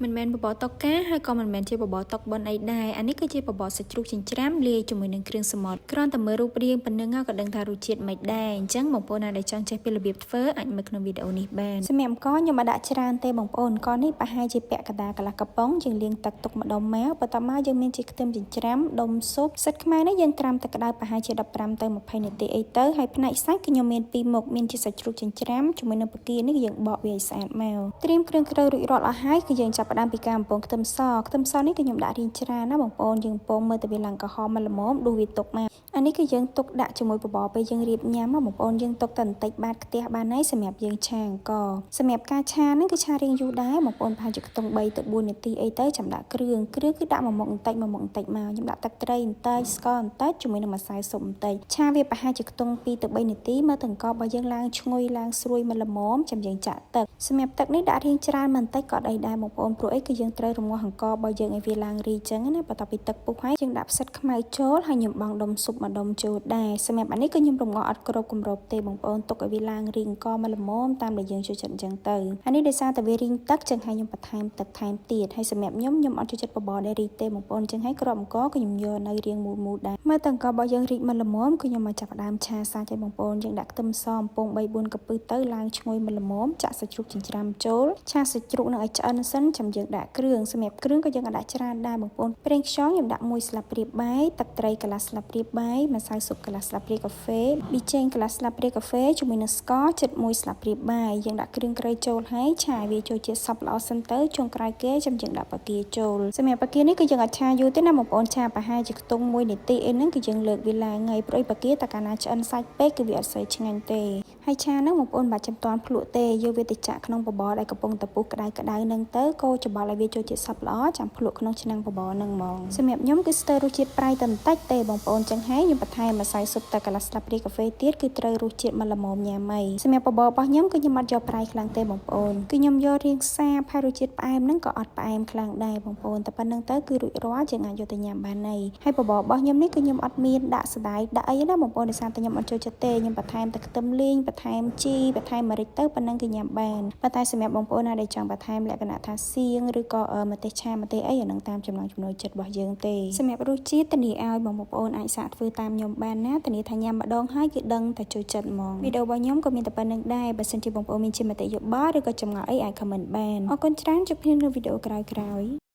មិនមែនបបរតុកកាហើយក៏មិនមែនជាបបរតុកបនអីដែរអានេះគឺជាបបរសាច់ជ្រូកចិញ្ច្រាំលាយជាមួយនឹងគ្រឿងសមុទ្រគ្រាន់តែមើលរូបរាងប៉ុណ្ណឹងក៏ដឹងថារសជាតិមិនដែរអញ្ចឹងបងប្អូនណាដែលចង់ចេះពីរបៀបធ្វើអាចមើលក្នុងវីដេអូនេះបានសម្រាប់អង្គខ្ញុំអត់ដាក់ច្រើនទេបងប្អូនអង្គនេះប្រហែលជាពាក់កណ្ដាលកន្លះកំប៉ុងយើងលាងទឹកទុកម្ដងមកបន្ទាប់មកយើងមានជាខ្ទឹមចិញ្ច្រាំដុំស៊ុបសិតខ្មែរនេះយើងត្រាំទឹកក្តៅប្រហែលជា15ទៅ20នាទីអីទៅហើយផ្នែកសាច់ខ្ញុំមាន2មុខមានជាសាច់ជ្រូកចិញ្ច្រាំជាមួយនឹងផ្គានេះយើងបកវាឲ្យស្អាតមកត្រៀមគ្រឿងក្រូចរួចរាល់អស់ហើយគឺយើងចាប់ផ្ដើមពីការបំពងខ្ទឹមសនេះគឺខ្ញុំដាក់រៀងច្រើនណាបងប្អូនយើងពងមើលទៅវាឡើងក្រហមមកល្មមដួសវាទុកមកអានេះគឺយើងទុកដាក់ជាមួយបបរពេលយើងរៀបញ៉ាំមកបងប្អូនយើងទុកតែបន្តិចបាតខ្ទះបានហើយសម្រាប់យើងឆាអង្គសម្រាប់ការឆានេះគឺឆារៀងយូរដែរបងប្អូនប្រហែលជាខ្ទង់3ទៅ4នាទីអីទៅចាំដាក់គ្រឿងគឺដាក់មួយមុខបន្តិចមកខ្ញុំដាក់ទឹកត្រីបន្តិចស្ករបន្តិចជាមួយនឹងម្សៅស៊ុបបន្តិចឆាវាប្រហែលជាខ្ទង់2ទៅ3នាទីមើលទៅអង្គរបស់យើងឡើងឈ្ងុយឡើងស្រួយមកល្មមចាំយើងចាក់ទឹកសម្រាប់ទឹកនេះដាក់រៀងច្រើនបន្តិចក៏អត់អីដែរបងប្អូនព្រោះអីគឺយើងត្រូវរំងាស់អង្គរបស់យើងឲ្យវាឡើងរីចឹងណាបន្ទាប់ពីទឹកពុះហើយយើងដាក់ផ្សិតខ្មៅចូលហើយខ្ញុំបង់ដុំស៊ុបមួយដុំចូលដែរសម្រាប់អានេះគឺខ្ញុំរំងាស់អត់គ្រប់គម្របទេបងប្អូនទុកឲ្យវាឡើងរីអង្គមកល្មមតាមដែលយើងចូលចិត្តអញ្ចឹងទៅអានេះដោយសារតែវារីងទឹកចឹងហើយខ្ញុំបន្ថែមទឹកថែមទៀតហើយសម្រាប់ខ្ញុំអត់ចូលចិត្តបបរដែលរីទេបងប្អូនចឹងហើយគ្រាប់អង្គគឺខ្ញុំយកនៅរៀងមូលដែរមើលទៅអង្គរបស់យើងរីកមកល្មមគឺខ្ញុំមកចាប់ផ្ដើមឆាសាច់ឲ្យបងប្អូនយើងដាក់ខ្ទឹមសអំពង3-4កំពឹសទៅឡើងឈ្ងុយមកល្មមចាក់សាច់ជ្រូកចិញ្ច្រាំចូលឆាសាច់ជ្រូកនឹងឲ្យឆ្អិនសិនចាំយើងដាក់គ្រឿងសម្រាប់គ្រឿងក៏យើងអាចដាក់ច្រើនដែរបងប្អូនប្រេងខ្យងខ្ញុំដាក់1ស្លាបព្រាបាយទឹកត្រីកន្លះស្លាបព្រាបាយម្សៅស៊ុបកន្លះស្លាបព្រាកាហ្វេប៊ីចេងកន្លះស្លាបព្រាកាហ្វេជាមួយនឹងស្ករជិត1ស្លាបព្រាបាយយើងដាក់គ្រឿងក្រៅចូលហើយឆាវាចូលជាតិសព្វល្អសិនទៅចុងក្រោយគេចាំយើងដាក់ផ្កាចូលសម្រាប់ផ្កានេះគឺយើងអាចឆាយូរទេណាបងប្អូនឆាប្រហែលជាខ្ទង់1នាទីអីហ្នឹងគឺយើងលើកវាឡើងហើយព្រោះផ្កាតកាលណាឆ្អិនសាច់ពេកគឺវាអត់សូវឆ្ងាញ់ទេហើយឆាហ្នឹងបងប្អូនបាច់ចាំតាន់ភ្លក់ទេយកវាទៅចាក់ក្នុងបបរដែលកំពុងតែពុះក្តៅហ្នឹងទៅកូរច្បល់ឲ្យវាចូលជាតិសព្វល្អចាំភ្លក់ក្នុងឆ្នាំងបបរហ្នឹងហ្មងសម្រាប់ខ្ញុំគឺស្ទើររសជាតិប្រៃតែបន្តិចទេបងប្អូនចឹងហើយខ្ញុំបន្ថែមម្សៅស៊ុបតែកន្លះស្លាបព្រាកាហ្វេទៀតគឺត្រូវរសជាតិមកល្មមញ៉ាំហើយសម្រាប់បបររបស់ខ្ញុំគឺខ្ញុំអត់យកប្រៃខ្លាំងទេបងប្អូនគឺខ្ញុំយករៀងសាបហើយរសជាតិផ្អែមហ្នឹងក៏អត់ផ្អែមខ្លាំងដែរបងប្អូនតែប៉ុណ្្នឹងទៅគឺរួចរាល់យើងអាចយកទៅញ៉ាំបានហើយបបររបស់ខ្ញុំនេះគឺខ្ញុំអត់មានដាក់សណ្តែកដាក់អីណាបងប្អូនដោយសារតែខ្ញុំអត់ចូលចិត្តទេខ្ញុំបន្ថែមតែខ្ទឹមលីងបន្ថែមជីបន្ថែមម្រេចទៅប៉ុណ្្នឹងគឺញ៉ាំបានប៉ុន្តែសម្រាប់បងប្អូនណាដែលចង់បន្ថែមលក្ខណៈថាសៀងឬក៏ម្ទេសឆាម្ទេសអីអានឹងតាមចំណង់ចំណូលចិត្តរបស់យើងទេសម្រាប់រសជាតិធានាឲ្យបងប្អូនអាចសាកធ្វើតាមខ្ញុំបានណាធានាថាញ៉ាំម្ដងហើយគឺដឹងតែចូលចិត្តហ្មងវីដេអូរបស់ខ្ញុំក៏មានតែប៉ុណ្្នឹងដែរបើសិនជាបងប្អូនមានជាមតិយោបល់ឬក៏ចម្ងល់អីអាច comment បានអរគុណច្រើនជួបគ្នានៅវីដេអូក្រោយៗ